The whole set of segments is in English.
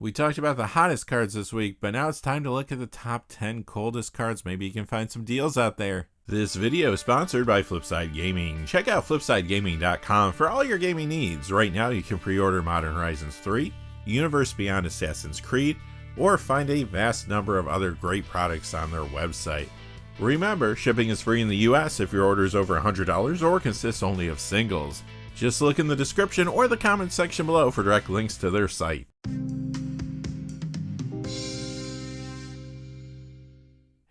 We talked about the hottest cards this week, but now it's time to look at the top 10 coldest cards. Maybe you can find some deals out there. This video is sponsored by Flipside Gaming. Check out flipsidegaming.com for all your gaming needs. Right now you can pre-order Modern Horizons 3, Universe Beyond Assassin's Creed, or find a vast number of other great products on their website. Remember, shipping is free in the US if your order is over $100 or consists only of singles. Just look in the description or the comment section below for direct links to their site.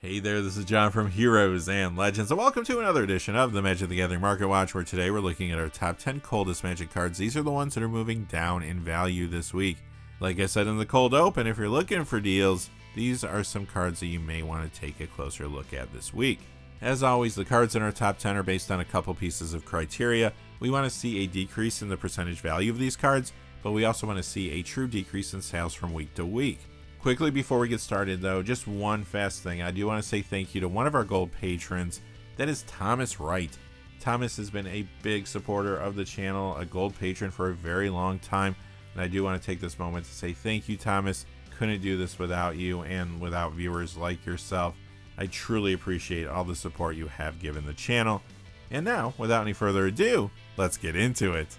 Hey there, this is John from Heroes and Legends, and welcome to another edition of the Magic the Gathering Market Watch, where today we're looking at our top 10 coldest Magic cards. These are the ones that are moving down in value this week. Like I said in the cold open, if you're looking for deals, these are some cards that you may want to take a closer look at this week. As always, the cards in our top 10 are based on a couple pieces of criteria. We want to see a decrease in the percentage value of these cards, but we also want to see a true decrease in sales from week to week. Quickly before we get started though, just one fast thing. I do want to say thank you to one of our gold patrons. That is Thomas Wright. Thomas has been a big supporter of the channel, a gold patron for a very long time. And I do want to take this moment to say thank you, Thomas. Couldn't do this without you and without viewers like yourself. I truly appreciate all the support you have given the channel. And now, without any further ado, let's get into it.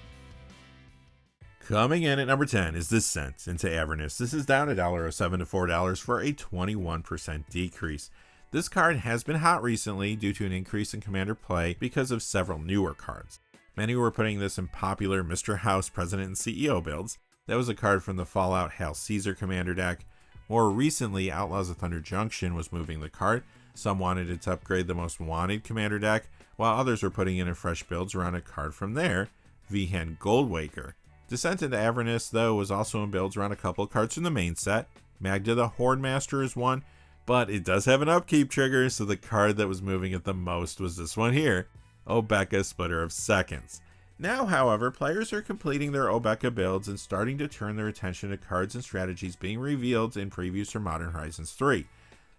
Coming in at number 10 is Descent into Avernus. This is down $1.07 to $4 for a 21% decrease. This card has been hot recently due to an increase in commander play because of several newer cards. Many were putting this in popular Mr. House President and CEO builds. That was a card from the Fallout Hail Caesar commander deck. More recently, Outlaws of Thunder Junction was moving the card. Some wanted it to upgrade the most wanted commander deck, while others were putting in fresh builds around a card from there, Vehan Goldwaker. Descent into Avernus, though, was also in builds around a couple of cards from the main set. Magda the Horde Master is one, but it does have an upkeep trigger, so the card that was moving it the most was this one here, Obeka Splitter of Seconds. Now, however, players are completing their Obeka builds and starting to turn their attention to cards and strategies being revealed in previews for Modern Horizons 3.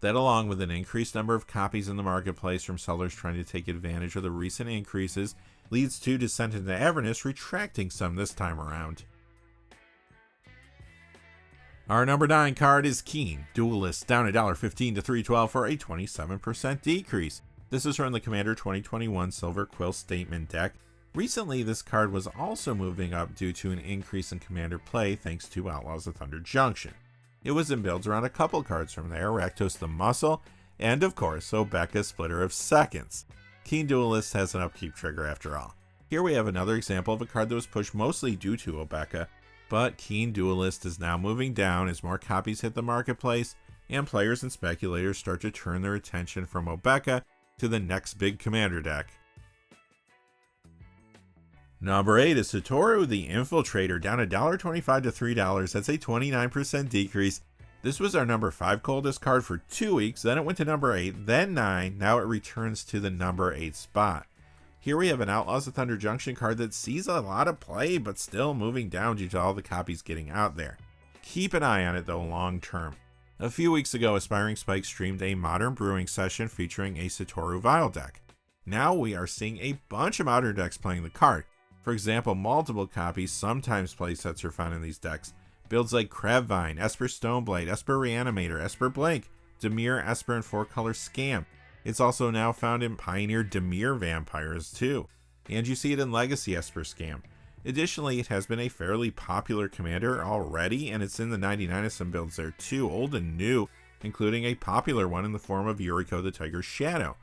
That, along with an increased number of copies in the marketplace from sellers trying to take advantage of the recent increases, leads to Descent into Avernus retracting some this time around. Our number 9 card is Keen, Duelist, down $1.15 to $3.12 for a 27% decrease. This is from the Commander 2021 Silver Quill Statement deck. Recently, this card was also moving up due to an increase in commander play thanks to Outlaws of Thunder Junction. It was in builds around a couple cards from there, Rakdos the Muscle, and of course, Obeka Splitter of Seconds. Keen Duelist has an upkeep trigger after all. Here we have another example of a card that was pushed mostly due to Obeka, but Keen Duelist is now moving down as more copies hit the marketplace, and players and speculators start to turn their attention from Obeka to the next big commander deck. Number 8 is Satoru the Infiltrator, down $1.25 to $3. That's a 29% decrease. This was our number 5 coldest card for 2 weeks, then it went to number 8, then 9, now it returns to the number 8 spot. Here we have an Outlaws of Thunder Junction card that sees a lot of play, but still moving down due to all the copies getting out there. Keep an eye on it though long term. A few weeks ago, Aspiring Spike streamed a Modern Brewing session featuring a Satoru Vial deck. Now we are seeing a bunch of Modern decks playing the card. For example, multiple copies, sometimes playsets are found in these decks. Builds like Crabvine, Esper Stoneblade, Esper Reanimator, Esper Blink, Dimir, Esper, and 4-color Scam. It's also now found in Pioneer Dimir Vampires too. And you see it in Legacy Esper Scam. Additionally, it has been a fairly popular commander already, and it's in the 99ism builds there too, old and new, including a popular one in the form of Yuriko the Tiger's Shadow.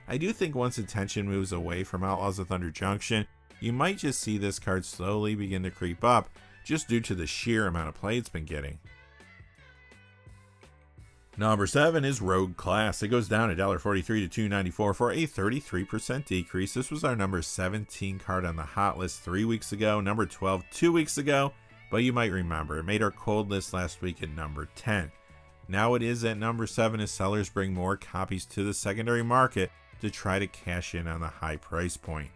I do think once attention moves away from Outlaws of Thunder Junction, you might just see this card slowly begin to creep up, just due to the sheer amount of play it's been getting. Number 7 is Rogue Class. It goes down $1.43 to $2.94 for a 33% decrease. This was our number 17 card on the hot list 3 weeks ago, number 12 2 weeks ago, but you might remember it made our cold list last week at number 10. Now it is at number 7 as sellers bring more copies to the secondary market to try to cash in on the high price point.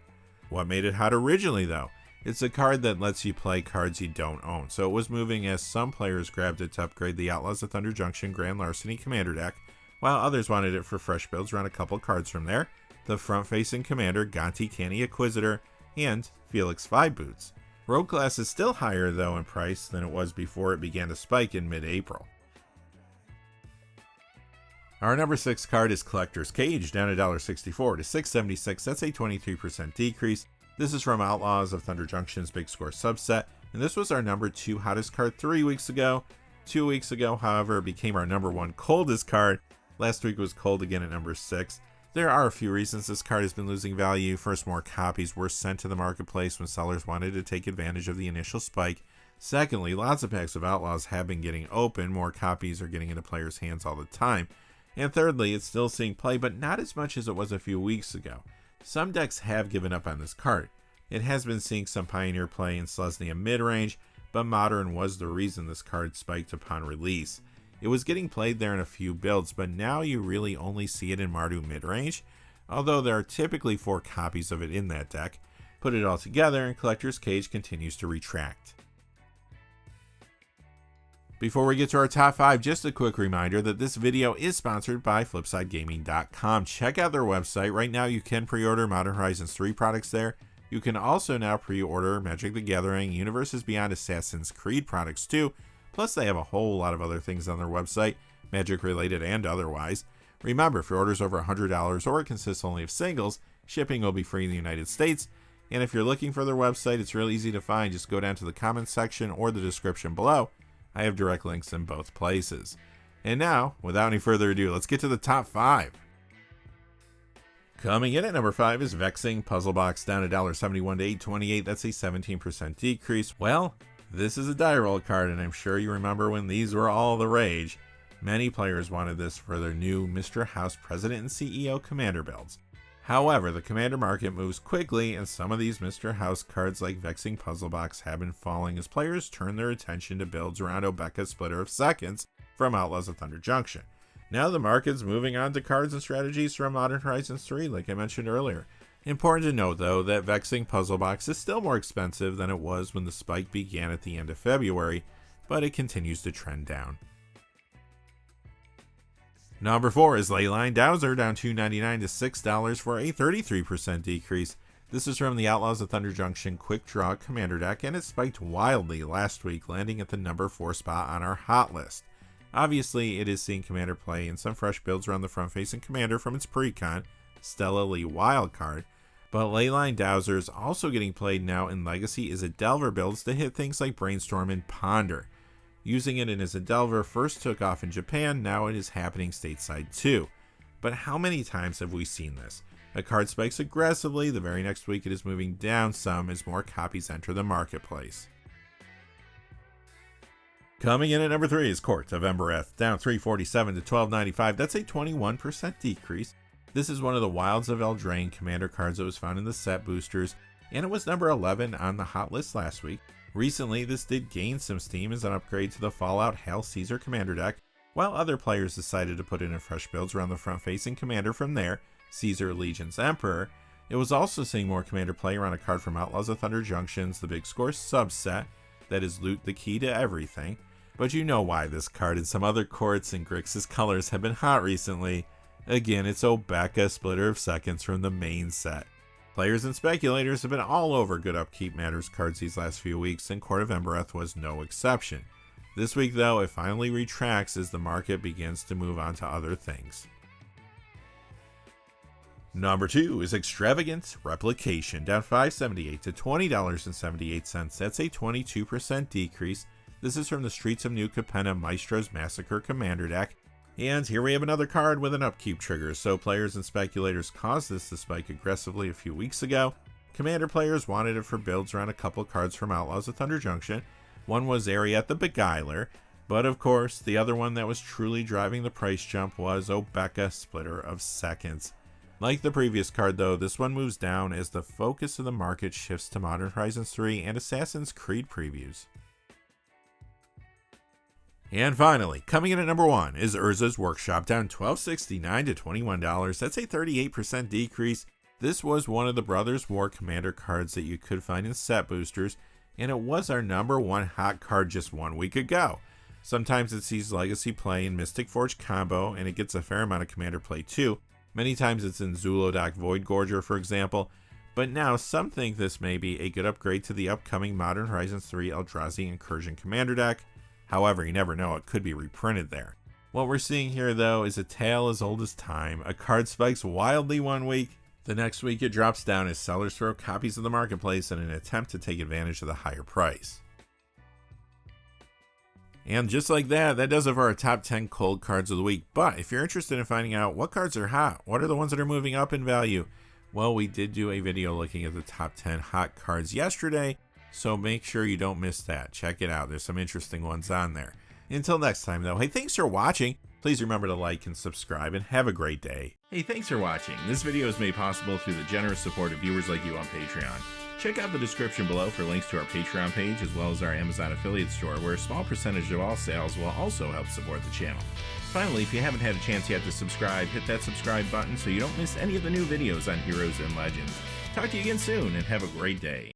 What made it hot originally though? It's a card that lets you play cards you don't own, so it was moving as some players grabbed it to upgrade the Outlaws of Thunder Junction Grand Larceny Commander deck, while others wanted it for fresh builds around a couple cards from there, the front-facing commander Gonti Canny Acquisitor, and Felix Five Boots. Rogue Glass is still higher though in price than it was before it began to spike in mid-April. Our number 6 card is Collector's Cage, down $1.64 to $6.76. That's a 23% decrease. This is from Outlaws of Thunder Junction's Big Score subset, and this was our number 2 hottest card 3 weeks ago. 2 weeks ago, however, it became our number 1 coldest card. Last week was cold again at number 6. There are a few reasons this card has been losing value. First, more copies were sent to the marketplace when sellers wanted to take advantage of the initial spike. Secondly, lots of packs of Outlaws have been getting open. More copies are getting into players' hands all the time. And thirdly, it's still seeing play, but not as much as it was a few weeks ago. Some decks have given up on this card. It has been seeing some Pioneer play in Selesnya mid-range, but Modern was the reason this card spiked upon release. It was getting played there in a few builds, but now you really only see it in Mardu mid-range, although there are typically 4 copies of it in that deck. Put it all together, and Collector's Cage continues to retract. Before we get to our top 5, just a quick reminder that this video is sponsored by FlipsideGaming.com. Check out their website. Right now you can pre-order Modern Horizons 3 products there. You can also now pre-order Magic the Gathering, Universes Beyond, Assassin's Creed products too. Plus they have a whole lot of other things on their website, Magic related and otherwise. Remember, if your order's over $100 or it consists only of singles, shipping will be free in the United States. And if you're looking for their website, it's real easy to find. Just go down to the comments section or the description below. I have direct links in both places. And now, without any further ado, let's get to the top 5. Coming in at number 5 is Vexing Puzzle Box, down $1.71 to $8.28. That's a 17% decrease. Well, this is a die roll card, and I'm sure you remember when these were all the rage. Many players wanted this for their new Mr. House President and CEO Commander builds. However, the Commander market moves quickly, and some of these Mr. House cards like Vexing Puzzle Box have been falling as players turn their attention to builds around Obeka Splitter of Seconds from Outlaws of Thunder Junction. Now the market's moving on to cards and strategies from Modern Horizons 3, like I mentioned earlier. Important to note, though, that Vexing Puzzle Box is still more expensive than it was when the spike began at the end of February, but it continues to trend down. Number 4 is Leyline Dowser, down $2.99 to $6 for a 33% decrease. This is from the Outlaws of Thunder Junction Quick Draw Commander deck, and it spiked wildly last week, landing at the number 4 spot on our hot list. Obviously, it is seeing Commander play in some fresh builds around the front-facing Commander from its pre-con, Stella Lee Wildcard, but Leyline Dowser is also getting played now in Legacy as a Delver builds to hit things like Brainstorm and Ponder. Using it in as a Delver first took off in Japan, now it is happening stateside too. But how many times have we seen this? A card spikes aggressively, the very next week it is moving down some as more copies enter the marketplace. Coming in at number 3 is Court of Embereth, down $3.47 to $12.95. That's a 21% decrease. This is one of the Wilds of Eldraine Commander cards that was found in the set boosters, and it was number 11 on the hot list last week. Recently, this did gain some steam as an upgrade to the Fallout Hail Caesar Commander deck, while other players decided to put in fresh builds around the front-facing Commander from there, Caesar Legion's Emperor. It was also seeing more Commander play around a card from Outlaws of Thunder Junction's The Big Score subset, that is Loot the Key to Everything. But you know why this card and some other Courts and Grixis colors have been hot recently. Again, it's Obeka Splitter of Seconds from the main set. Players and speculators have been all over Good Upkeep Matters cards these last few weeks, and Court of Embereth was no exception. This week, though, it finally retracts as the market begins to move on to other things. Number 2 is Extravagant Replication, down $5.78 to $20.78. That's a 22% decrease. This is from the Streets of New Capenna Maestro's Massacre Commander deck. And here we have another card with an upkeep trigger, so players and speculators caused this to spike aggressively a few weeks ago. Commander players wanted it for builds around a couple cards from Outlaws of Thunder Junction. One was Ariat the Beguiler, but of course, the other one that was truly driving the price jump was Obeka Splitter of Seconds. Like the previous card though, this one moves down as the focus of the market shifts to Modern Horizons 3 and Assassin's Creed previews. And finally, coming in at number 1 is Urza's Workshop, down $12.69 to $21. That's a 38% decrease. This was one of the Brothers War Commander cards that you could find in set boosters, and it was our number 1 hot card just 1 week ago. Sometimes it sees Legacy play in Mystic Forge combo, and it gets a fair amount of Commander play too. Many times it's in Zulodok Void Gorger, for example, But now some think this may be a good upgrade to the upcoming Modern Horizons 3 Eldrazi Incursion Commander deck. However, you never know, it could be reprinted there. What we're seeing here though is a tale as old as time. A card spikes wildly one week, the next week it drops down as sellers throw copies of the marketplace in an attempt to take advantage of the higher price. And just like that, that does it for our top 10 cold cards of the week. But if you're interested in finding out what cards are hot, what are the ones that are moving up in value, well, we did do a video looking at the top 10 hot cards yesterday, so make sure you don't miss that. Check it out. There's some interesting ones on there. Until next time, though, hey, thanks for watching. Please remember to like and subscribe, and have a great day. Hey, thanks for watching. This video is made possible through the generous support of viewers like you on Patreon. Check out the description below for links to our Patreon page, as well as our Amazon affiliate store, where a small percentage of all sales will also help support the channel. Finally, if you haven't had a chance yet to subscribe, hit that subscribe button so you don't miss any of the new videos on Heroes and Legends. Talk to you again soon, and have a great day.